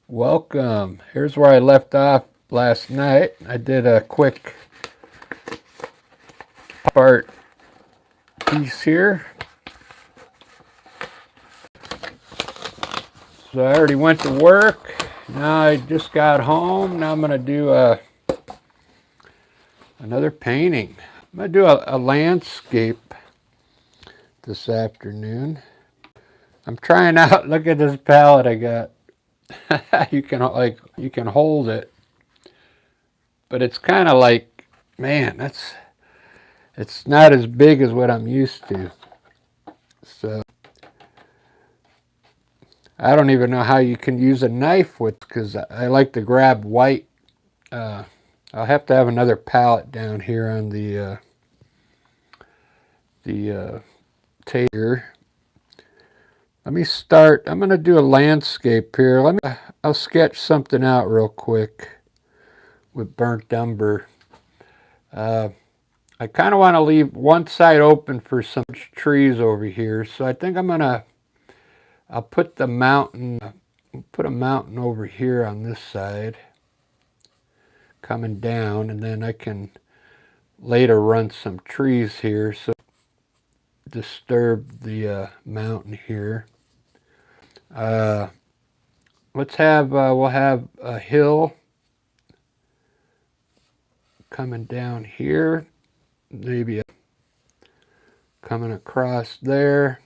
Welcome. Here's where I left off last night. I did a quick part piece here. So I already went to work. Now I just got home. Now I'm going to do another painting. I'm going to do a landscape this afternoon. I'm trying out, look at this palette I got. you can hold it. But it's kind of like, man, it's not as big as what I'm used to. So I don't even know how you can use a knife with, because I like to grab white. I'll have to have another palette down here on the table. Let me start. I'm going to do a landscape here. I'll sketch something out real quick with burnt umber. I kind of want to leave one side open for some trees over here. So I think I'll put the mountain, put a mountain over here on this side, coming down, and then I can later run some trees here so disturb the mountain here. We'll have a hill coming down here, maybe coming across there.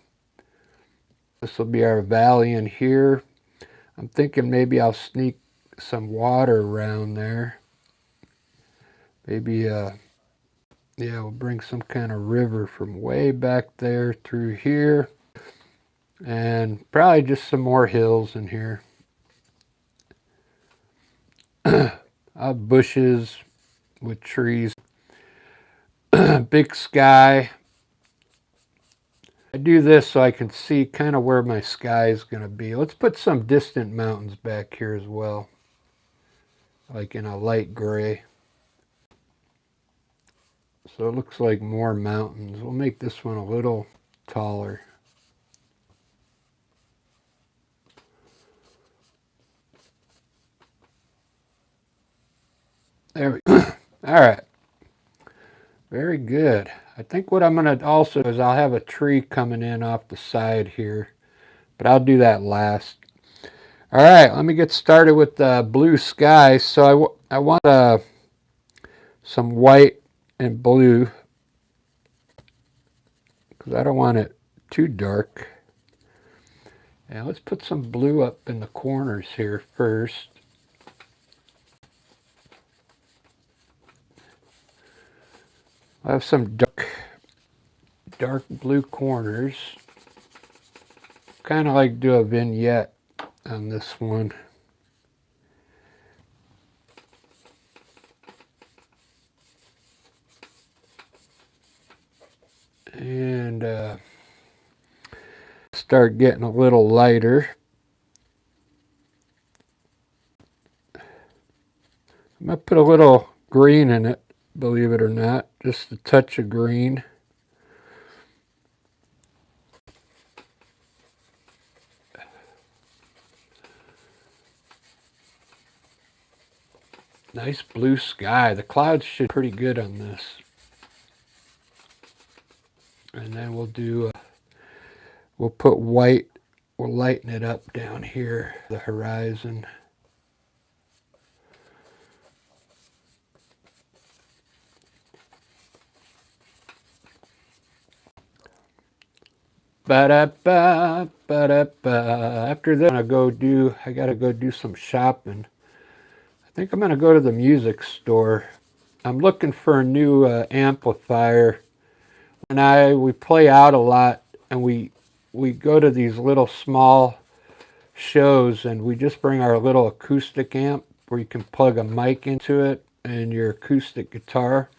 This will be our valley in here. I'm thinking maybe I'll sneak some water around there. Maybe yeah, we'll bring some kind of river from way back there through here. And probably just some more hills in here. Bushes with trees. Big sky. I do this so I can see kind of where my sky is going to be. Let's put some distant mountains back here as well. Like in a light gray. So it looks like more mountains. We'll make this one a little taller. There we go. All right. Very good. I think what I'm going to also do is I'll have a tree coming in off the side here. But I'll do that last. All right. Let me get started with the blue sky. So I want some white and blue, because I don't want it too dark. And let's put some blue up in the corners here first. I have some dark blue corners. Kind of like do a vignette on this one. And start getting a little lighter. I'm going to put a little green in it, believe it or not, just a touch of green. Nice blue sky. The clouds should be pretty good on this. And then we'll put white, we'll lighten it up down here, the horizon. Ba-da-ba, ba-da-ba. After that, I gotta go do some shopping. I think I'm gonna go to the music store. I'm looking for a new amplifier. We play out a lot, and we go to these little small shows, and we just bring our little acoustic amp where you can plug a mic into it and your acoustic guitar.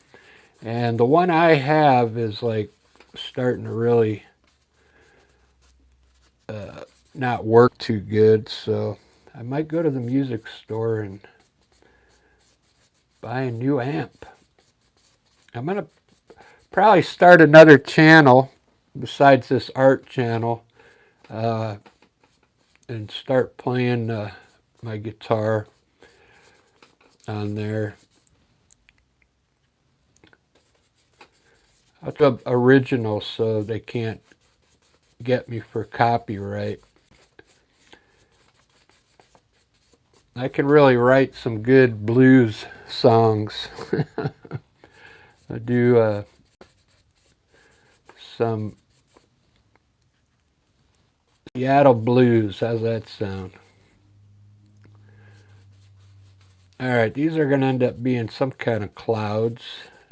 And the one I have is like starting to really not work too good, so I might go to the music store and buy a new amp. I'm gonna probably start another channel besides this art channel, and start playing my guitar on there. I'll do original so they can't get me for copyright. I can really write some good blues songs. I do some Seattle blues. How's that sound? All right, these are going to end up being some kind of clouds,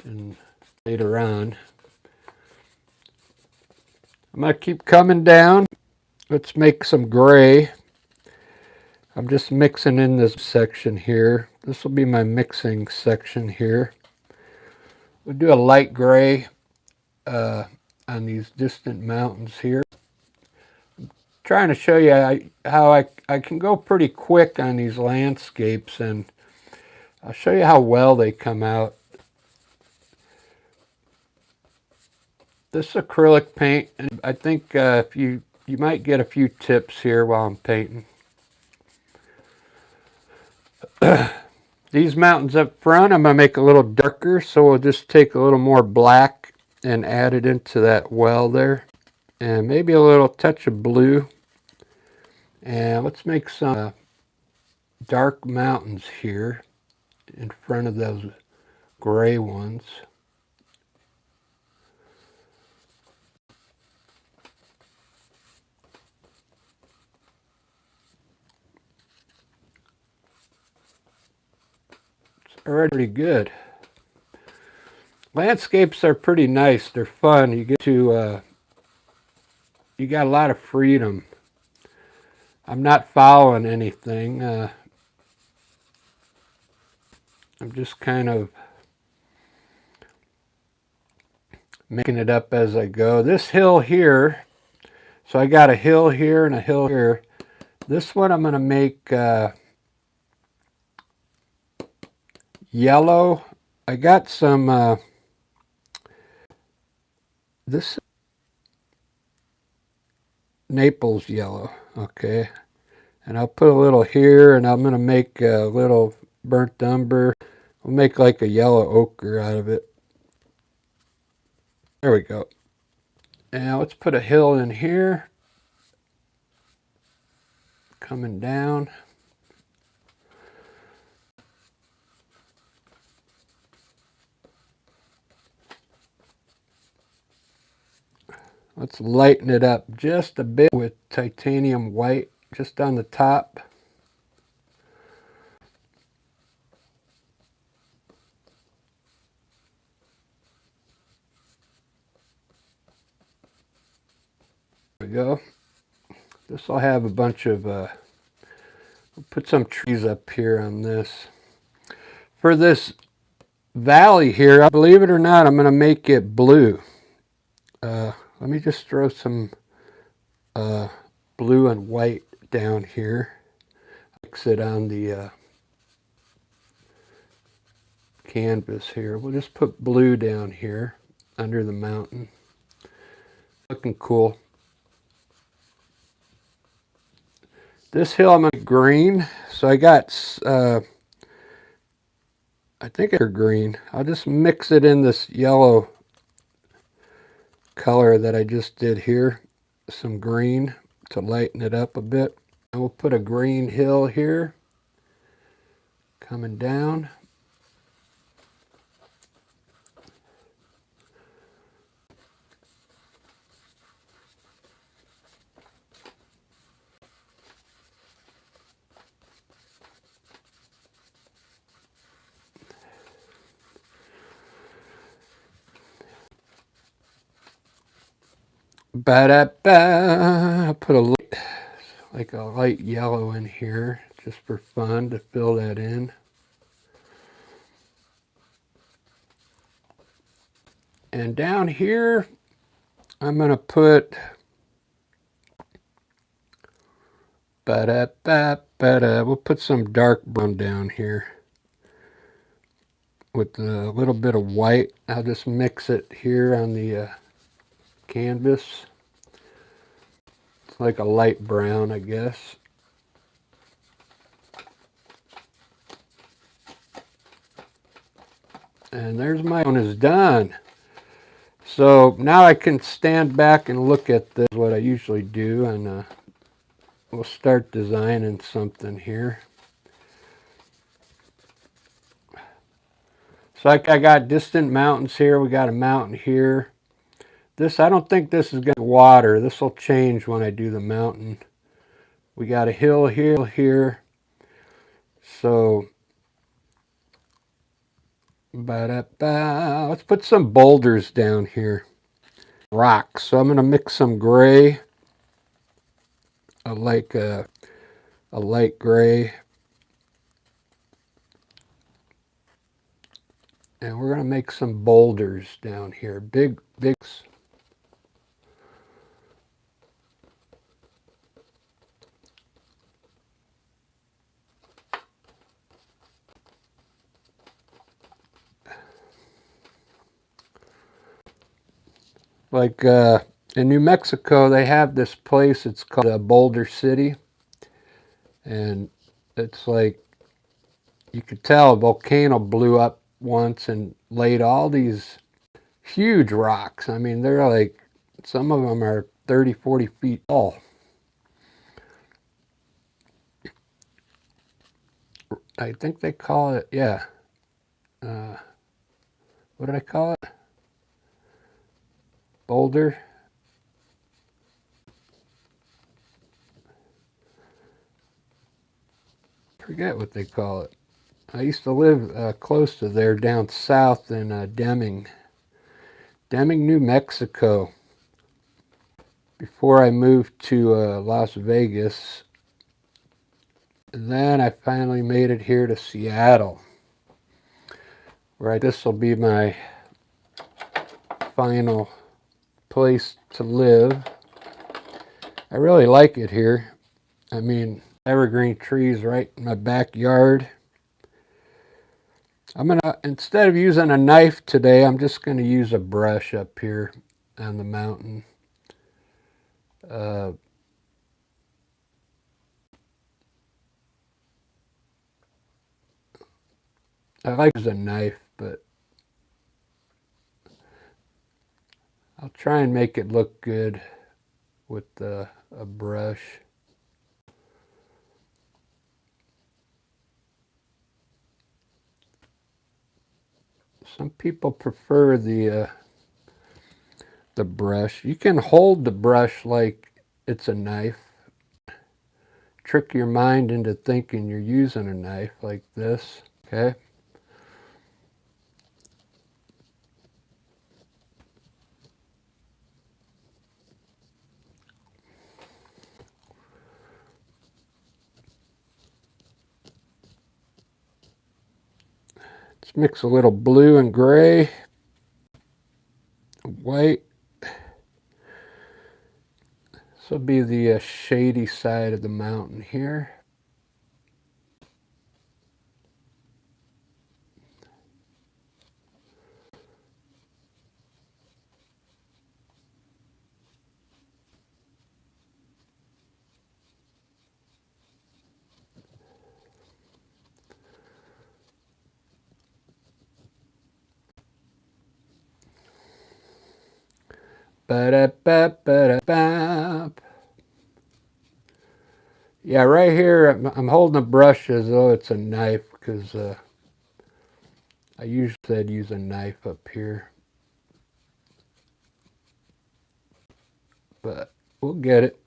and later on I'm going to keep coming down. Let's make some gray. I'm just mixing in this section here. This will be my mixing section here. We'll do a light gray on these distant mountains here. I'm trying to show you how I can go pretty quick on these landscapes, and I'll show you how well they come out. This acrylic paint, and I think if you might get a few tips here while I'm painting. These mountains up front, I'm going to make a little darker, so we'll just take a little more black and add it into that well there. And maybe a little touch of blue. And let's make some dark mountains here in front of those gray ones. Already pretty good. Landscapes are pretty nice. They're fun. You get to you got a lot of freedom. I'm not following anything. I'm just kind of making it up as I go. This hill here, so I got a hill here and a hill here. This one I'm going to make yellow. I got some this Naples yellow, okay, and I'll put a little here, and I'm going to make a little burnt umber. We'll make like a yellow ochre out of it. There we go. And let's put a hill in here, coming down. Let's lighten it up just a bit with titanium white, just on the top. There we go. This will have a bunch of, we'll put some trees up here on this. For this valley here, believe it or not, I'm going to make it blue. Let me just throw some blue and white down here. Mix it on the canvas here. We'll just put blue down here under the mountain. Looking cool. This hill I'm going to green. So I got, I think it's green. I'll just mix it in this yellow color that I just did here, some green to lighten it up a bit. And we'll put a green hill here coming down. Ba-da-ba. Put a like a light yellow in here just for fun to fill that in. And down here I'm going to put ba-da-ba-ba-da. We'll put some dark brown down here with a little bit of white. I'll just mix it here on the canvas. It's like a light brown, I guess. And there's my one is done. So now I can stand back and look at this, what I usually do, and we'll start designing something here. So like I got distant mountains here. We got a mountain here. This, I don't think this is going to water. This will change when I do the mountain. We got a hill here. So, let's put some boulders down here. Rocks. So I'm going to mix some gray. I like a light gray. And we're going to make some boulders down here. Big. Like in New Mexico, they have this place. It's called Boulder City. And it's like, you could tell a volcano blew up once and laid all these huge rocks. I mean, they're like, some of them are 30, 40 feet tall. I think they call it, yeah. What did I call it? Boulder? Forget what they call it. I used to live close to there down south in Deming, New Mexico. Before I moved to Las Vegas. And then I finally made it here to Seattle. Right, this will be my final place to live. I really like it here. I mean, evergreen trees right in my backyard. I'm gonna, instead of using a knife today, I'm just gonna use a brush up here on the mountain. I like to use a knife, but I'll try and make it look good with a brush. Some people prefer the brush. You can hold the brush like it's a knife. Trick your mind into thinking you're using a knife like this. Okay. Let's mix a little blue and gray, white. This will be the shady side of the mountain here. Ba-da-ba-ba-da-ba. Yeah, right here I'm holding a brush as though it's a knife because I usually said use a knife up here. But we'll get it.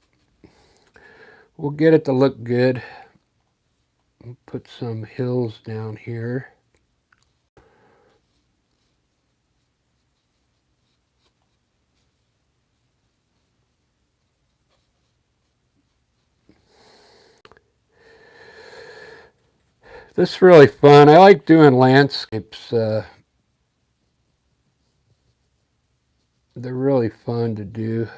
We'll get it to look good. We'll put some hills down here. This is really fun. I like doing landscapes. They're really fun to do.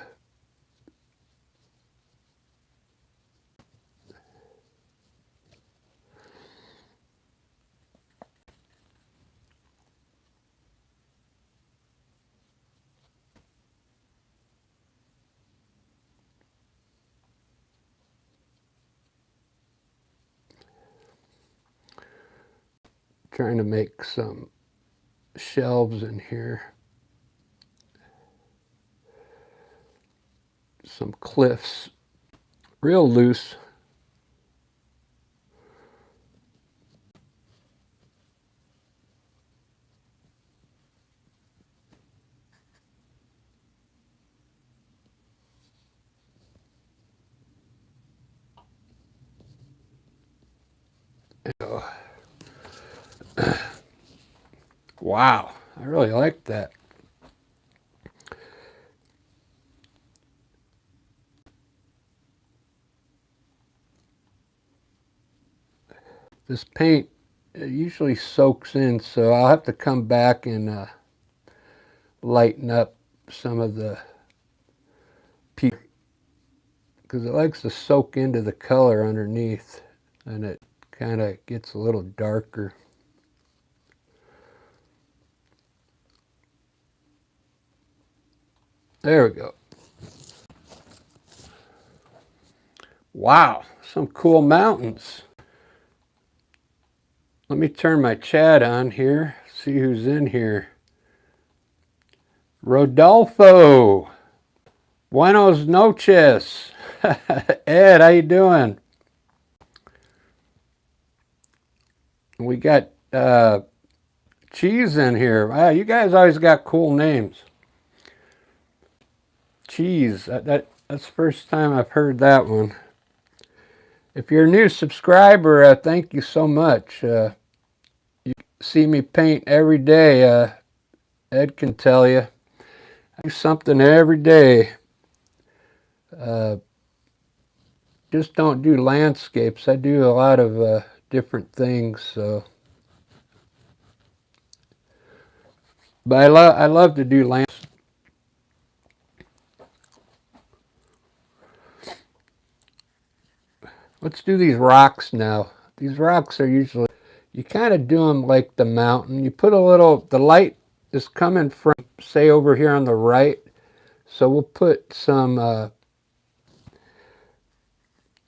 Trying to make some shelves in here. Some cliffs, real loose. Wow, I really like that. This paint usually soaks in, so I'll have to come back and lighten up some of the peak because it likes to soak into the color underneath, and it kind of gets a little darker. There we go. Wow, some cool mountains. Let me turn my chat on here, see who's in here. Rodolfo. Buenos noches. Ed, how you doing? We got Cheese in here. Wow, you guys always got cool names. Cheese. That's the first time I've heard that one. If you're a new subscriber, thank you so much. You see me paint every day. Ed can tell you. I do something every day. Just don't do landscapes. I do a lot of different things. So, but I love to do landscapes. Let's do these rocks now. These rocks are usually, you kind of do them like the mountain. You put a little, the light is coming from, say, over here on the right. So we'll put some,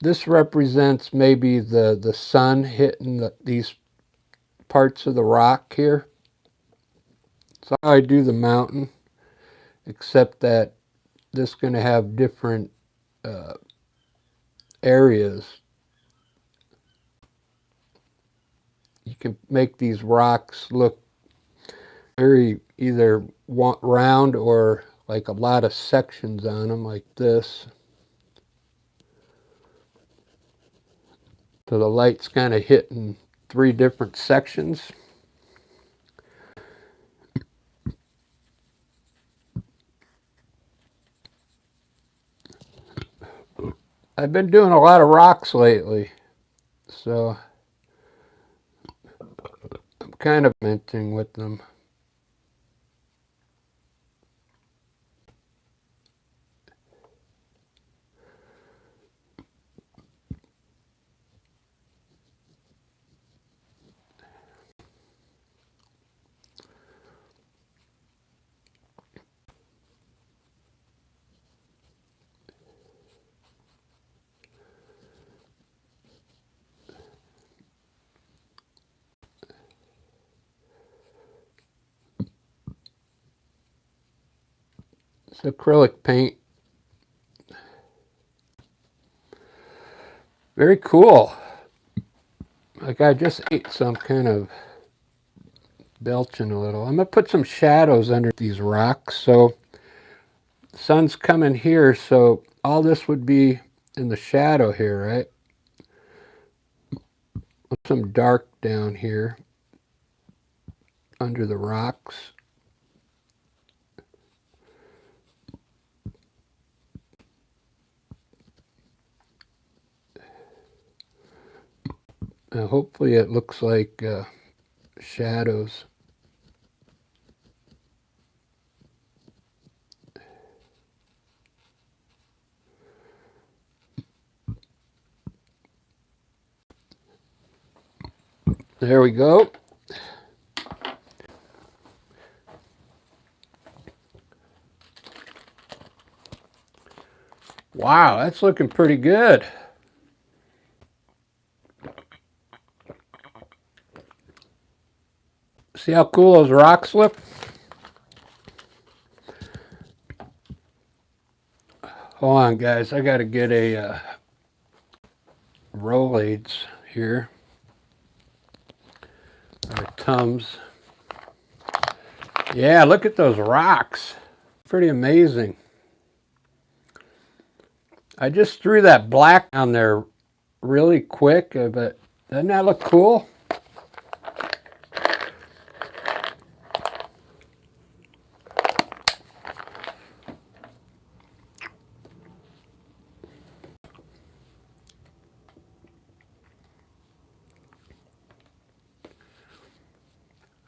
this represents maybe the sun hitting these parts of the rock here. That's how I do the mountain, except that this is going to have different areas. You can make these rocks look very either round or like a lot of sections on them like this. So the light's kind of hitting 3 different sections. I've been doing a lot of rocks lately, so I'm kind of experimenting with them. It's acrylic paint. Very cool. Like I just ate, so I'm kind of belching a little. I'm going to put some shadows under these rocks. So the sun's coming here, so all this would be in the shadow here, right? Put some dark down here under the rocks. Hopefully it looks like shadows. There we go. Wow, that's looking pretty good. See how cool those rocks look? Hold on, guys. I got to get a Rolaids here. Or Tums. Yeah, look at those rocks. Pretty amazing. I just threw that black down there really quick, but doesn't that look cool?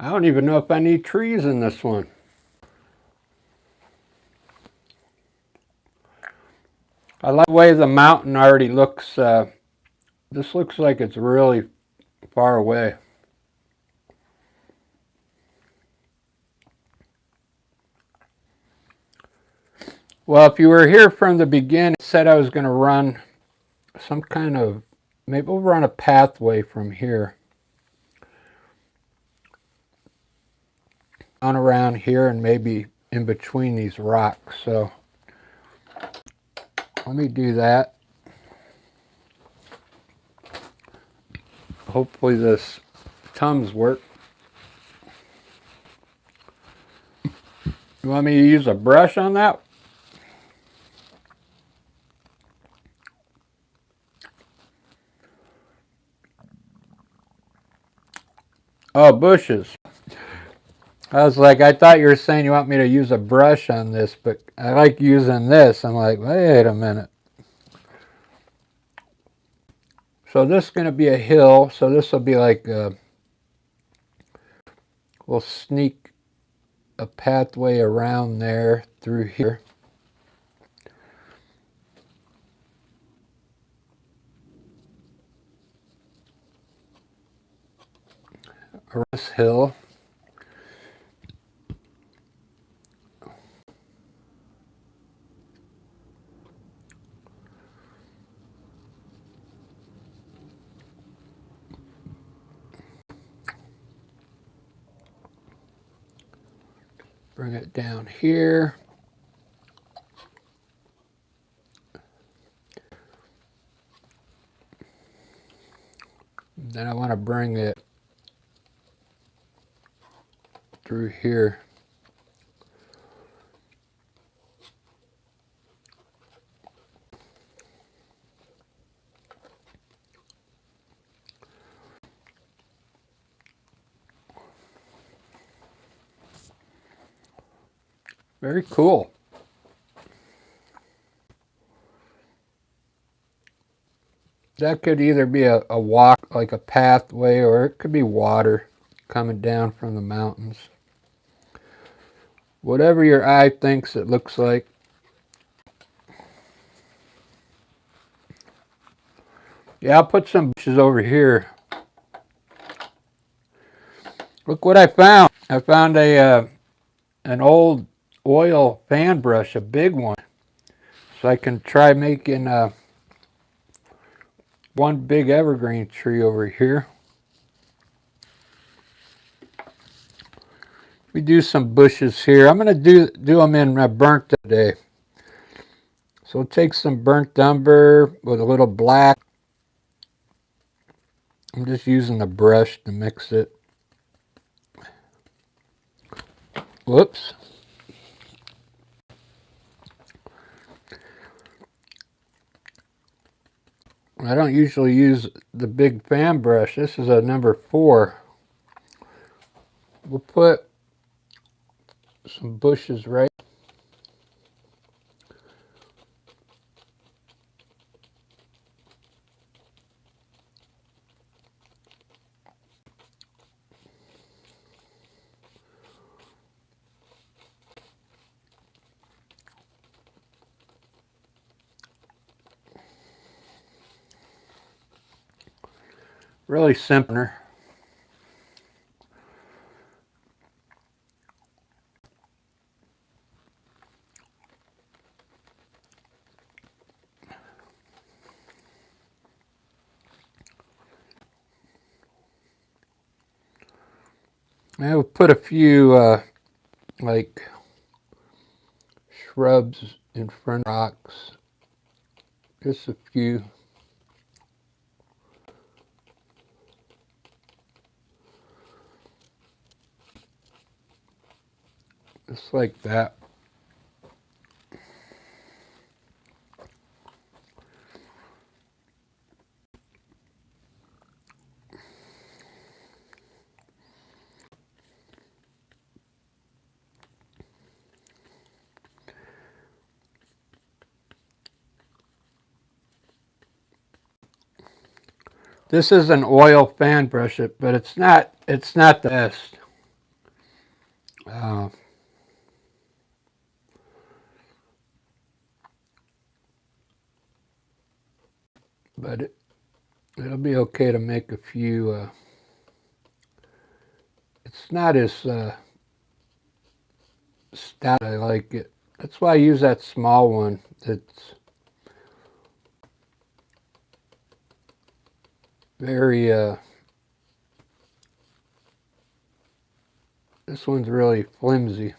I don't even know if I need trees in this one. I like the way the mountain already looks. This looks like it's really far away. Well, if you were here from the beginning, I said I was going to run some kind of, maybe we'll run a pathway from here on around here and maybe in between these rocks. So let me do that. Hopefully this Tums work. You want me to use a brush on that? Oh, bushes. I was like, I thought you were saying you want me to use a brush on this, but I like using this. I'm like, wait a minute. So this is going to be a hill, so this will be like we'll sneak a pathway around there through here. Around this hill. Bring it down here. Then I want to bring it through here. Very cool. That could either be a walk, like a pathway, or it could be water coming down from the mountains. Whatever your eye thinks it looks like. Yeah, I'll put some bushes over here. Look what I found. I found an old oil fan brush, a big one. So I can try making one big evergreen tree over here. We do some bushes here. I'm going to do them in burnt today. So take some burnt umber with a little black. I'm just using a brush to mix it. Whoops. I don't usually use the big fan brush. This is a number 4. We'll put some bushes right. Really simple. I will put a few like shrubs in front of rocks. Just a few. Just like that. This is an oil fan brush, but it's not the best. Uh, but it'll be okay to make a few. It's not as stout. I like it. That's why I use that small one. It's very. This one's really flimsy.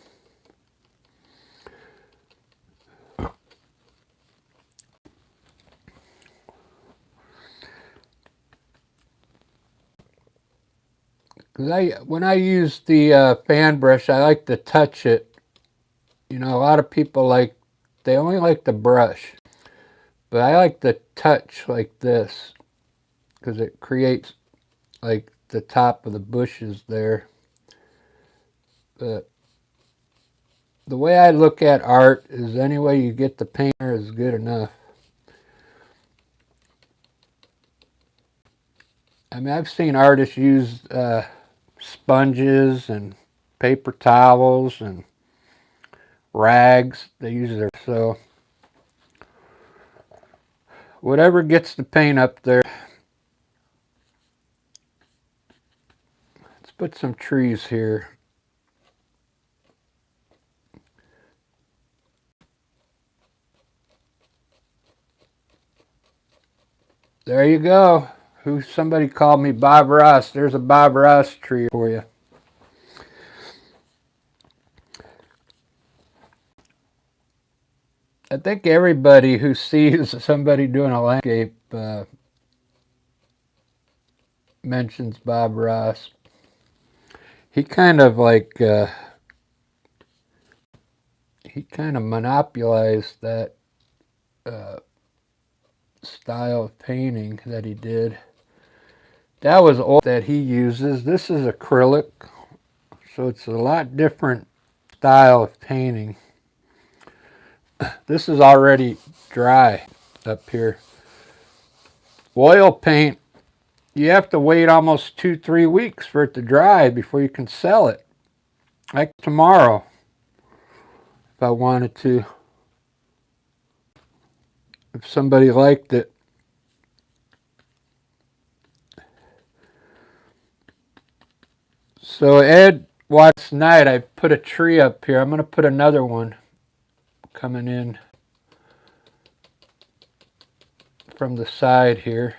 When I use the fan brush, I like to touch it. You know, a lot of people they only like the brush, but I like to touch like this because it creates like the top of the bushes there. But the way I look at art is any way you get the painter is good enough. I mean, I've seen artists use sponges and paper towels and rags. They use their so whatever gets the paint up there. Let's put some trees here. There you go. Somebody called me Bob Ross. There's a Bob Ross tree for you. I think everybody who sees somebody doing a landscape mentions Bob Ross. He kind of he kind of monopolized that style of painting that he did. That was oil that he uses. This is acrylic, so it's a lot different style of painting. This is already dry up here. Oil paint, you have to wait almost 2-3 weeks for it to dry before you can sell it. Like tomorrow, if I wanted to. If somebody liked it. So Ed watched tonight, I put a tree up here. I'm going to put another one coming in from the side here.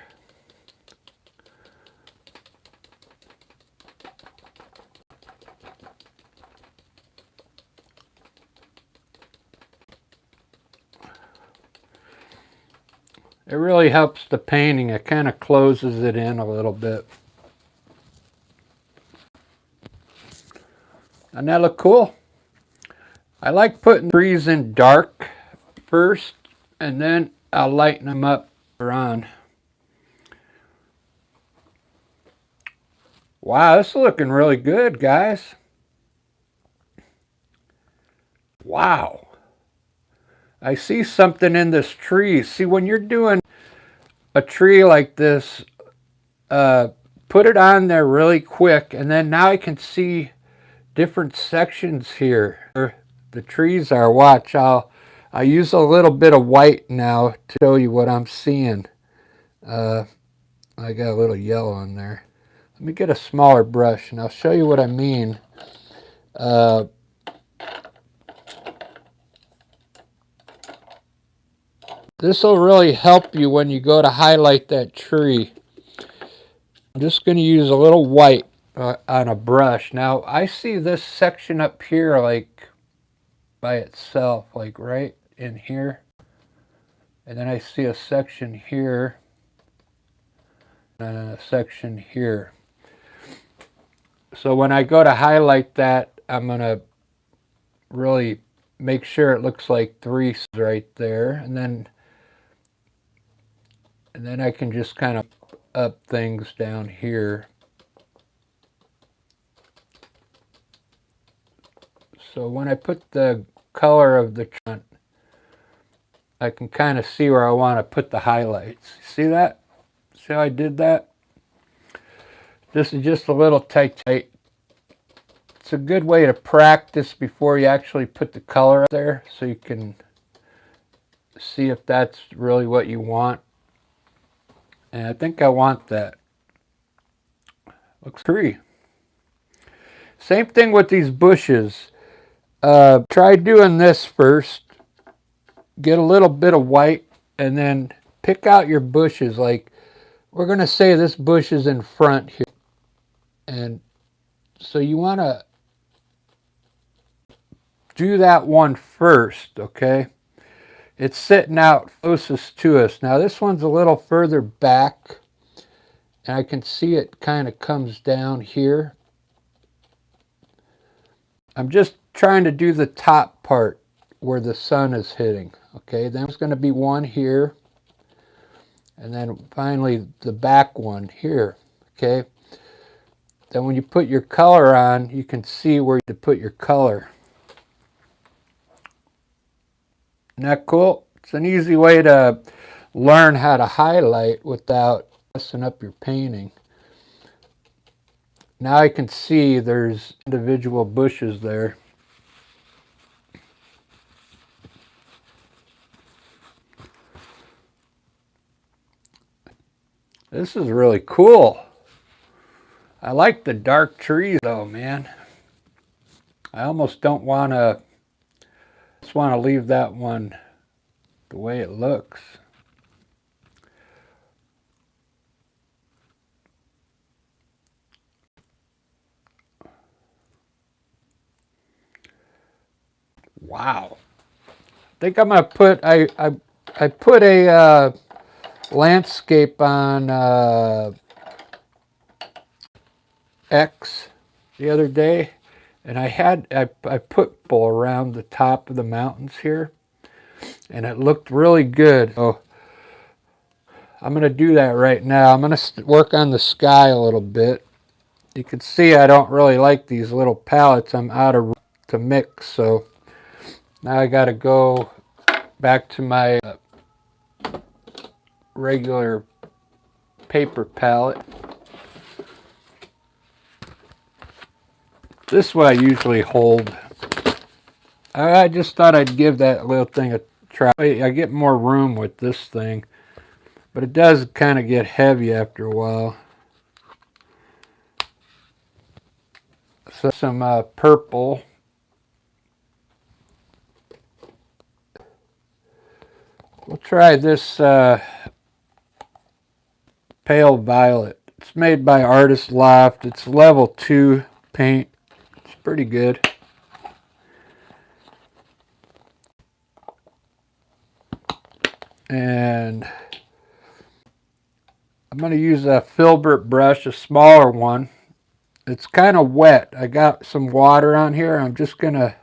It really helps the painting. It kind of closes it in a little bit. Doesn't that look cool? I like putting trees in dark first, and then I'll lighten them up later on. Wow, this is looking really good, guys. Wow. I see something in this tree. See, when you're doing a tree like this, put it on there really quick, and then now I can see different sections here. The trees are. Watch, I'll use a little bit of white now to show you what I'm seeing. I got a little yellow on there. Let me get a smaller brush, and I'll show you what I mean. This will really help you when you go to highlight that tree. I'm just going to use a little white, on a brush. Now I see this section up here like by itself, like right in here. And then I see a section here and a section here. So when I go to highlight that, I'm going to really make sure it looks like three right there. And then I can just kind of up things down here. So when I put the color of the front, I can kind of see where I want to put the highlights. See that? See how I did that? This is just a little tight. It's a good way to practice before you actually put the color up there, so you can see if that's really what you want. And I think I want that. Looks pretty. Same thing with these bushes. Try doing this first. Get a little bit of white and then pick out your bushes. Like, we're going to say this bush is in front here. And so you want to do that one first, okay? It's sitting out closest to us. Now this one's a little further back, and I can see it kind of comes down here. I'm just trying to do the top part where the sun is hitting, okay? Then there's going to be one here, and then finally the back one here, okay? Then when you put your color on, you can see where to put your color. Isn't that cool? It's an easy way to learn how to highlight without messing up your painting. Now I can see there's individual bushes there. This is really cool. I like the dark trees though, man. I almost don't want to, just want to leave that one the way it looks. Wow. I think I'm going to put, I put a landscape on X the other day, and I put people around the top of the mountains here, and it looked really good. So I'm going to do that right now. I'm going to work on the sky a little bit. You can see I don't really like these little palettes. I'm out of to mix, so now I got to go back to my regular paper palette. This is what I usually hold. I just thought I'd give that little thing a try. I get more room with this thing, but it does kind of get heavy after a while. So some purple. We'll try this pale violet. It's made by Artist Loft. It's level 2 paint. It's pretty good. And I'm going to use a filbert brush, a smaller one. It's kind of wet. I got some water on here. I'm just going to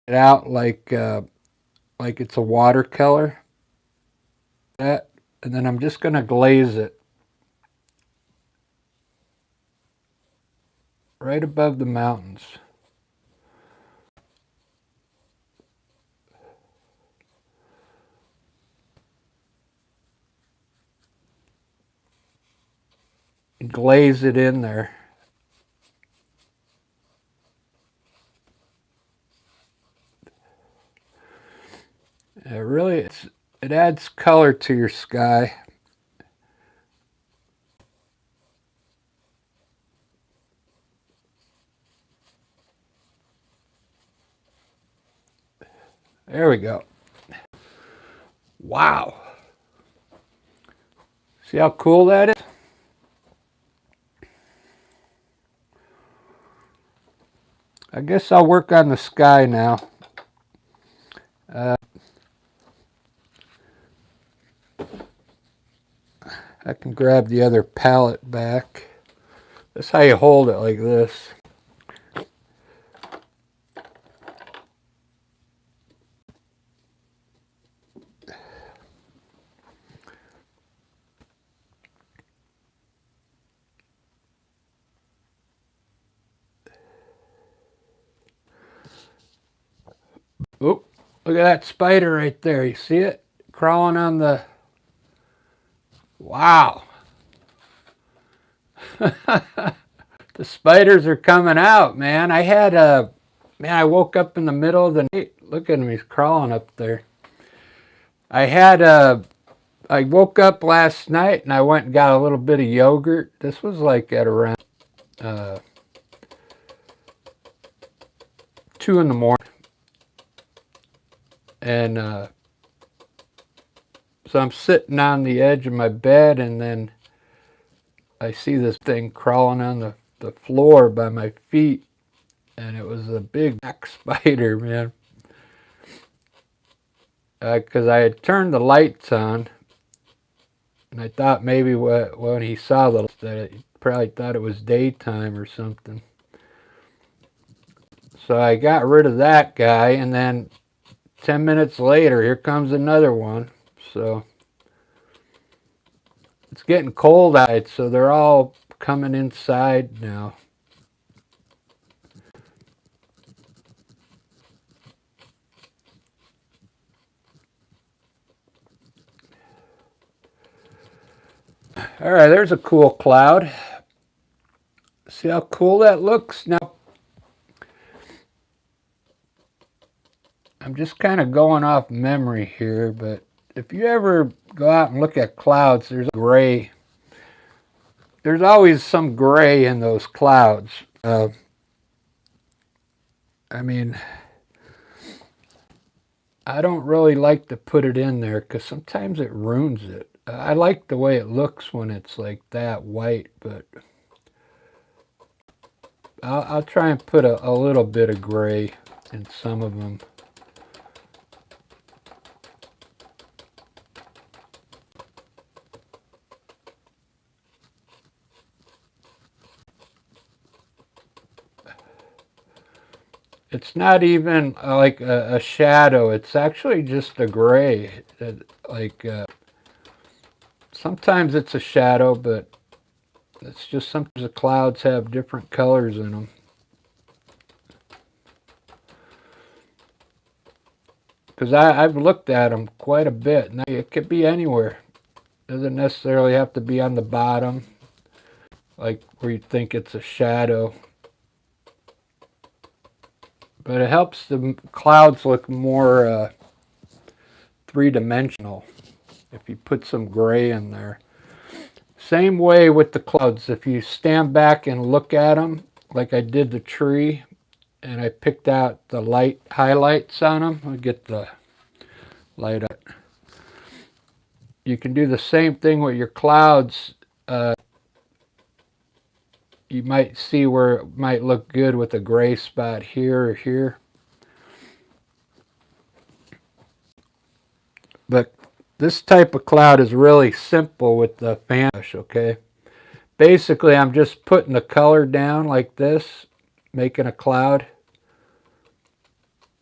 get it out like it's a watercolor. And then I'm just going to glaze it right above the mountains. Glaze it in there. It adds color to your sky. There we go. Wow. See how cool that is? I guess I'll work on the sky now. I can grab the other palette back. That's how you hold it, like this. Oop, look at that spider right there. You see it? Crawling on the... Wow. The spiders are coming out, man. I had a... Man, I woke up in the middle of the night. Look at him, he's crawling up there. I woke up last night and I went and got a little bit of yogurt. This was like at around 2 in the morning. And so I'm sitting on the edge of my bed, and then I see this thing crawling on the floor by my feet. And it was a big black spider, man. Because I had turned the lights on. And I thought maybe when he saw that he probably thought it was daytime or something. So I got rid of that guy, and then 10 minutes later, here comes another one. So it's getting cold outside, so they're all coming inside now. All right, there's a cool cloud. See how cool that looks? Now, I'm just kind of going off memory here, but if you ever go out and look at clouds, there's gray. There's always some gray in those clouds. I mean, I don't really like to put it in there because sometimes it ruins it. I like the way it looks when it's like that white, but I'll try and put a little bit of gray in some of them. It's not even like a shadow. It's actually just a gray. Sometimes it's a shadow, but it's just sometimes the clouds have different colors in them. Because I've looked at them quite a bit. Now, it could be anywhere. It doesn't necessarily have to be on the bottom, like where you think it's a shadow. But it helps the clouds look more three-dimensional if you put some gray in there. Same way with the clouds. If you stand back and look at them, like I did the tree, and I picked out the light highlights on them. I'll get the light up. You can do the same thing with your clouds. You might see where it might look good with a gray spot here or here. But this type of cloud is really simple with the fan brush, okay? Basically, I'm just putting the color down like this, making a cloud.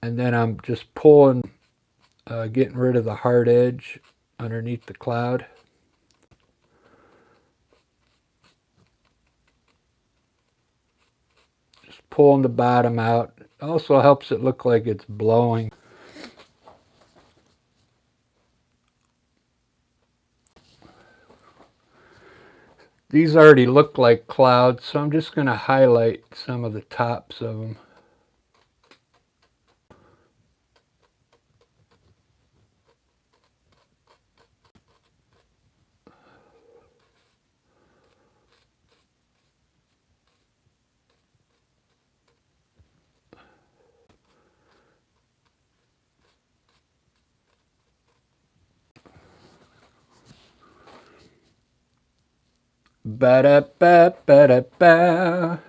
And then I'm just pulling, getting rid of the hard edge underneath the cloud. Just pulling the bottom out. It also helps it look like it's blowing. These already look like clouds, so I'm just going to highlight some of the tops of them. Ba-da-ba-ba-da-ba.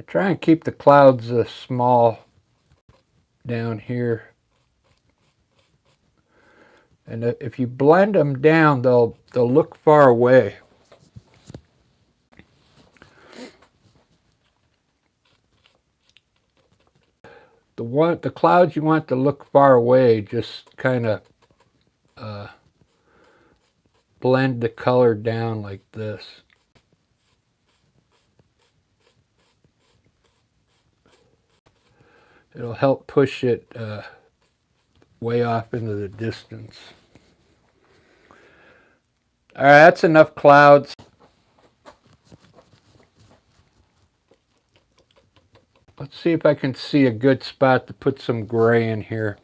try and keep the clouds small down here. And if you blend them down, they'll look far away. The clouds you want to look far away, just kind of blend the color down like this. It'll help push it way off into the distance. All right, that's enough clouds. Let's see if I can see a good spot to put some gray in here.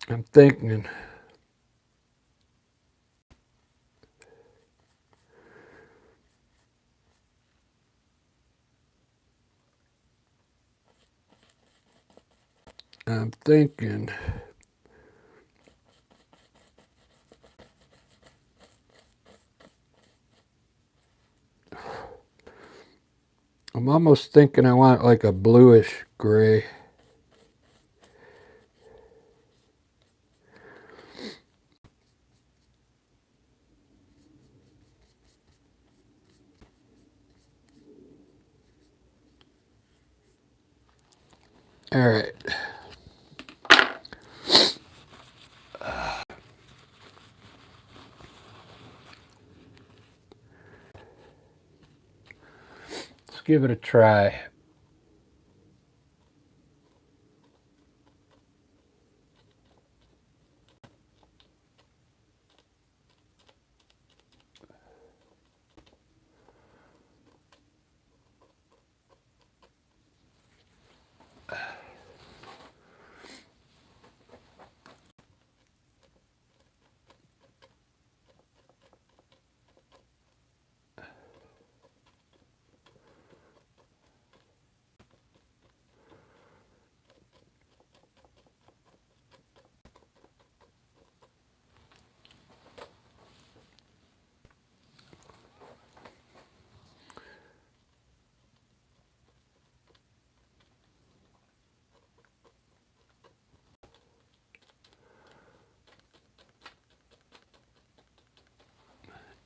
I'm thinking. I'm almost thinking I want like a bluish gray. All right. Let's give it a try.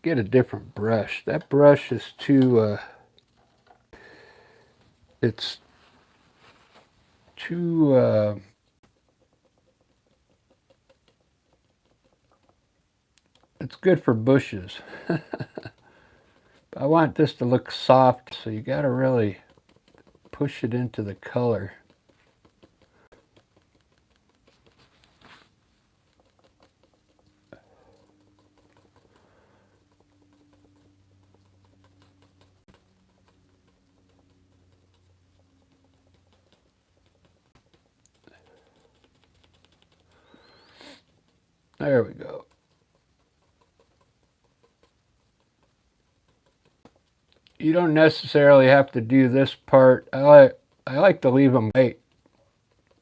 Get a different brush. That brush is too, it's too, it's good for bushes. I want this to look soft, so you got to really push it into the color. There we go. You don't necessarily have to do this part. I like to leave them white,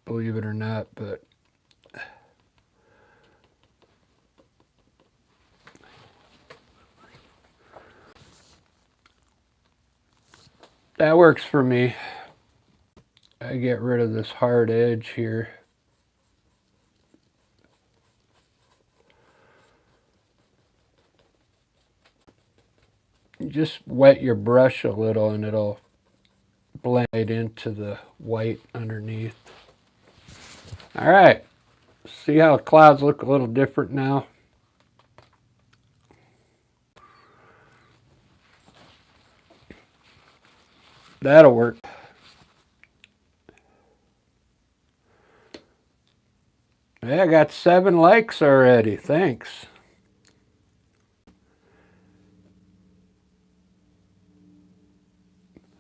believe it or not, but that works for me. I get rid of this hard edge here. You just wet your brush a little and it'll blend into the white underneath. All right, see how the clouds look a little different now? That'll work. Yeah, I got 7 likes already. Thanks.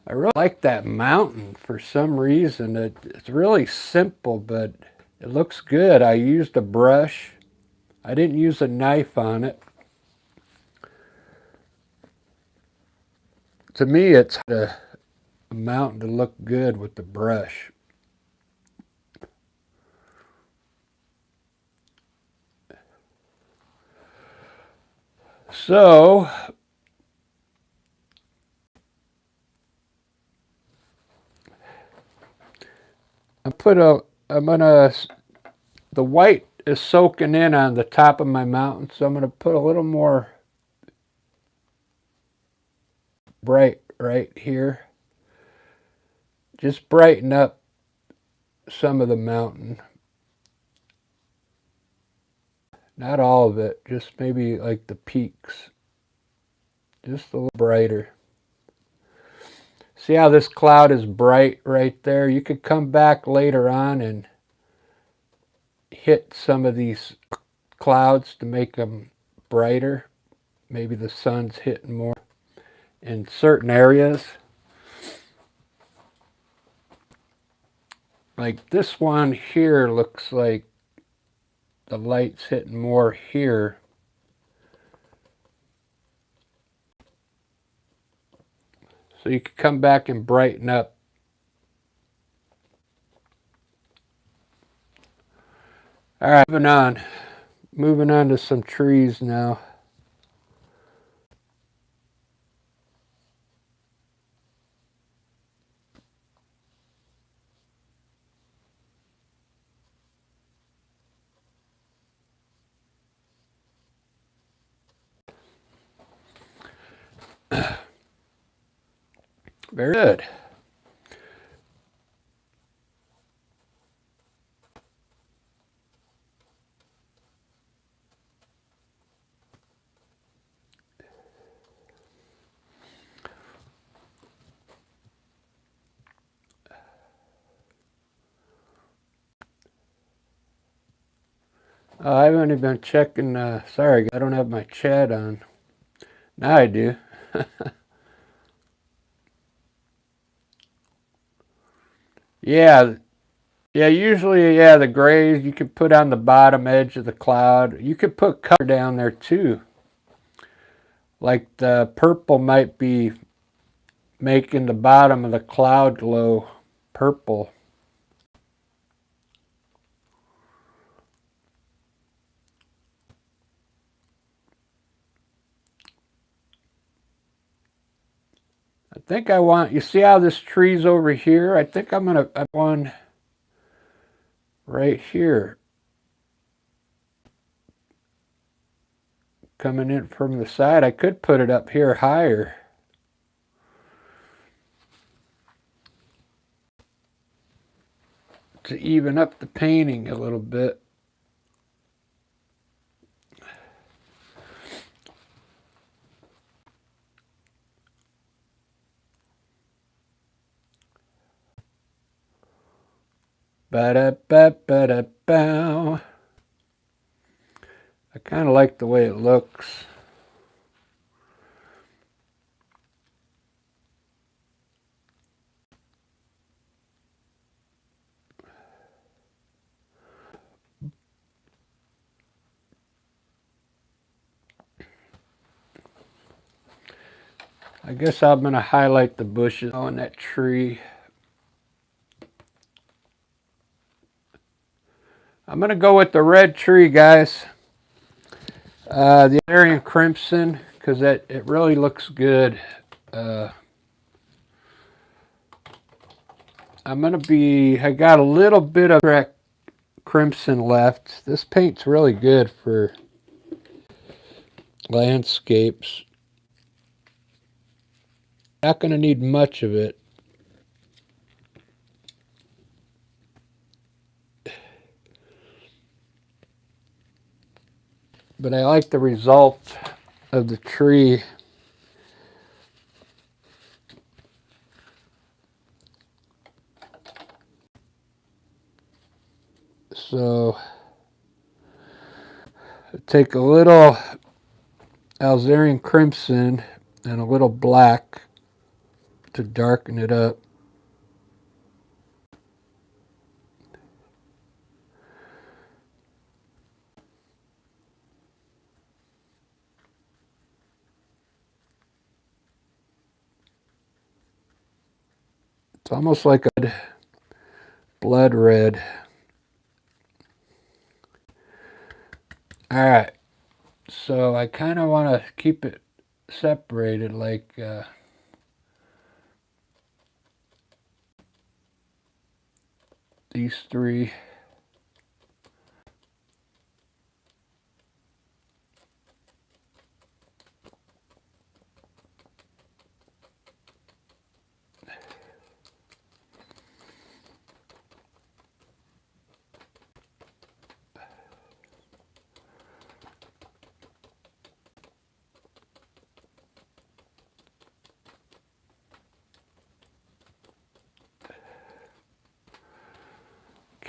I really like that mountain for some reason. It's really simple, but it looks good. I used a brush. I didn't use a knife on it. to me, it's a mountain to look good with the brush. So I'm gonna, the white is soaking in on the top of my mountain, so I'm gonna put a little more bright right here. Just brighten up some of the mountain. Not all of it, just maybe like the peaks. Just a little brighter. See how this cloud is bright right there? You could come back later on and hit some of these clouds to make them brighter. Maybe the sun's hitting more in certain areas. Like this one here looks like the light's hitting more here. So you can come back and brighten up. All right, moving on. Moving on to some trees now. Very good. I haven't even been checking. Sorry, I don't have my chat on. Now I do. Yeah, yeah. Usually, yeah, the grays you could put on the bottom edge of the cloud. You could put color down there too. Like the purple might be making the bottom of the cloud glow purple. I think I want, you see how this tree's over here? I think I'm going to have one right here coming in from the side. I could put it up here higher. To even up the painting a little bit. Ba-da-ba-ba-da-bow. I kind of like the way it looks. I guess I'm going to highlight the bushes on that tree. I'm going to go with the red tree, guys. The Aryan Crimson, because it really looks good. I'm going to be, I got a little bit of crimson left. This paint's really good for landscapes. Not going to need much of it. But I like the result of the tree. So take a little Alzarian Crimson and a little black to darken it up. It's almost like a blood red. All right, so I kind of want to keep it separated, like these three.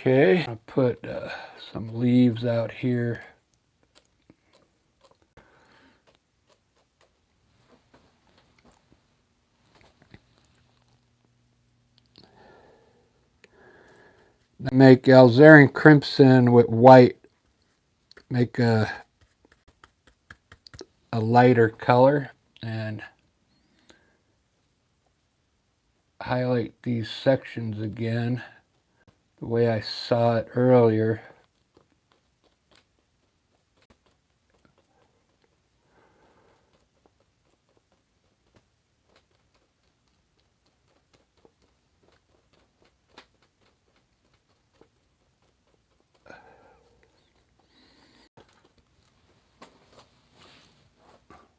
Okay, I'll put some leaves out here. Make alizarin crimson with white. Make a lighter color and highlight these sections again the way I saw it earlier.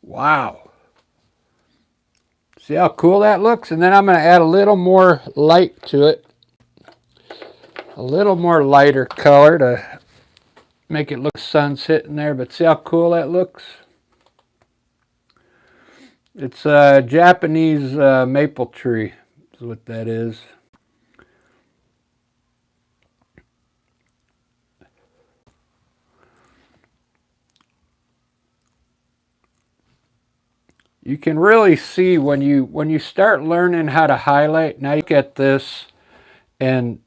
Wow. See how cool that looks? And then I'm going to add a little more light to it. A little more lighter color to make it look like the sun's hitting there. But see how cool that looks? It's a Japanese maple tree is what that is. You can really see when you start learning how to highlight. Now you get this and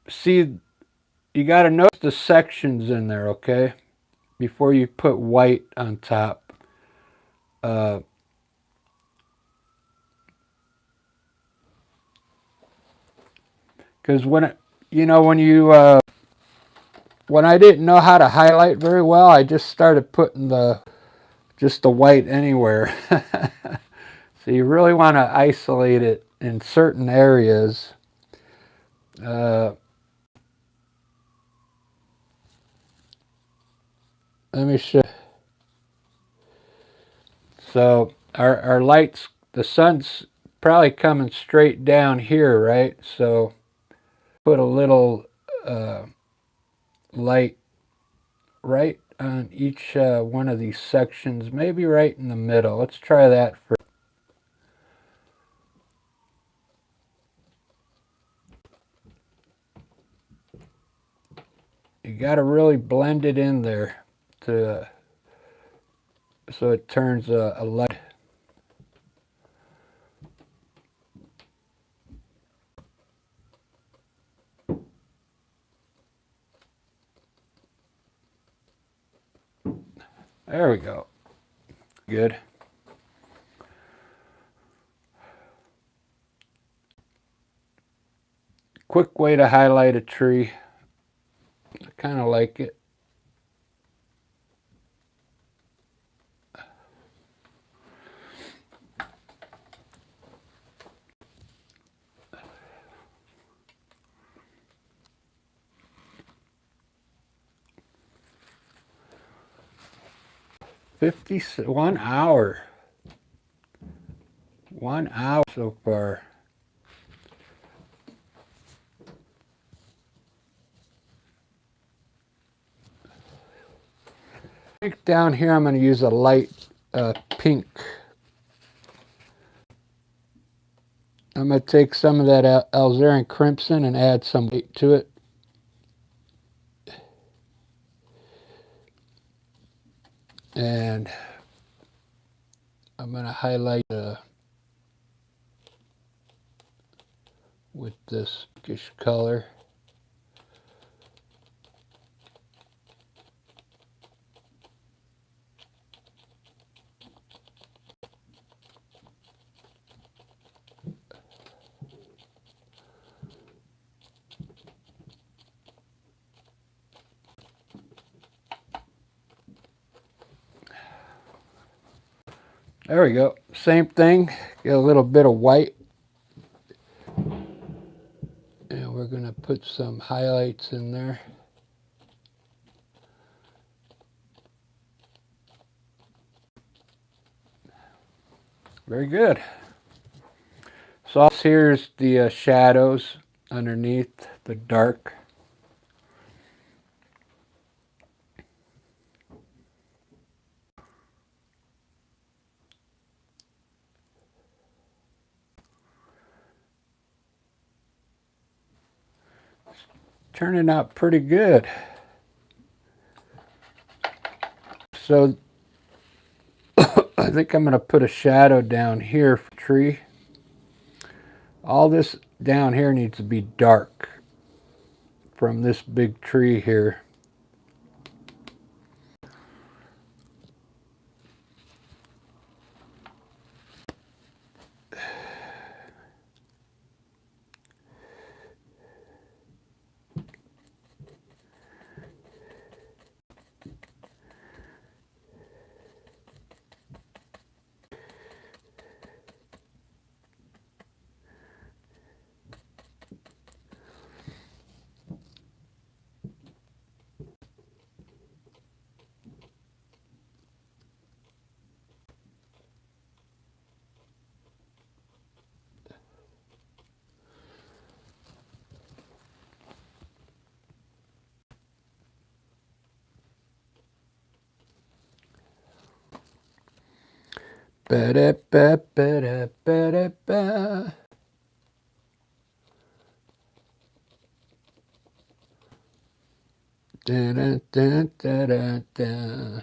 see, you got to notice the sections in there, okay? Before you put white on top. Because when I didn't know how to highlight very well, I just started putting just the white anywhere. So you really want to isolate it in certain areas. Let me show. So our lights, the sun's probably coming straight down here, right? So put a little light right on each one of these sections, maybe right in the middle. Let's try that first. You got to really blend it in there to so it turns a light. There we go. Good. Quick way to highlight a tree. I kind of like it. One hour. 1 hour so far. Down here I'm going to use a light pink. I'm going to take some of that alizarin crimson and add some white to it. And I'm going to highlight with this pinkish color. There we go. Same thing. Get a little bit of white. And we're going to put some highlights in there. Very good. So here's the shadows underneath the dark. Turning out pretty good. So I think I'm going to put a shadow down here for tree. All this down here needs to be dark from this big tree here. Ba-da-ba-ba-da-ba-da-ba. Da-da-da-da-da-da.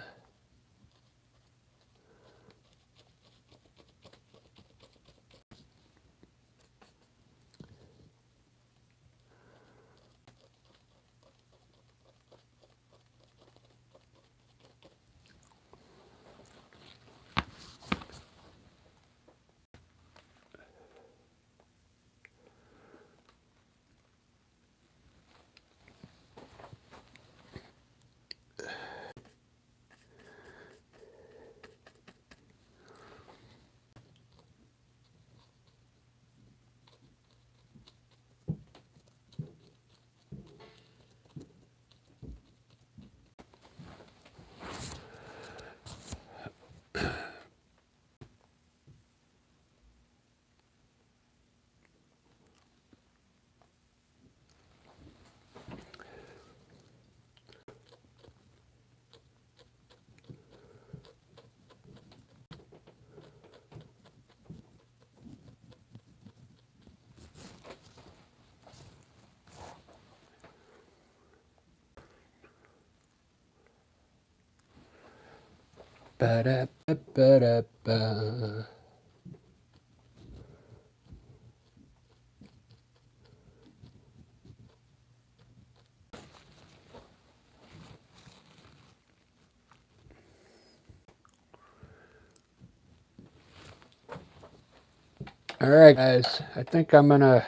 Ba-da-ba-ba-da-ba. All right, guys. I think I'm gonna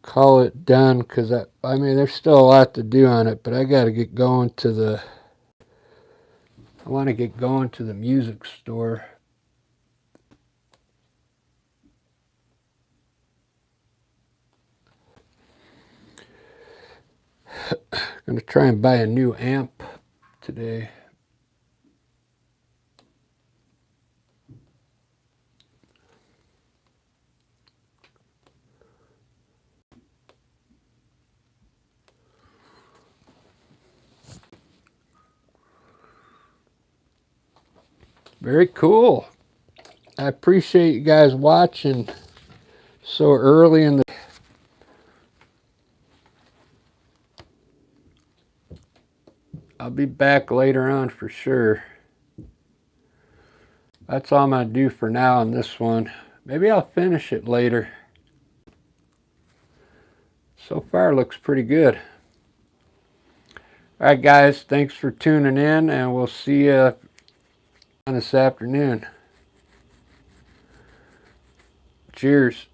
call it done because I mean there's still a lot to do on it, but I got to get going to the. I want to get going to the music store. I'm gonna try and buy a new amp today. Very cool. I appreciate you guys watching so early in the. I'll be back later on for sure. That's all I'm going to do for now on this one. Maybe I'll finish it later. So far, it looks pretty good. All right, guys. Thanks for tuning in, and we'll see you this afternoon. Cheers.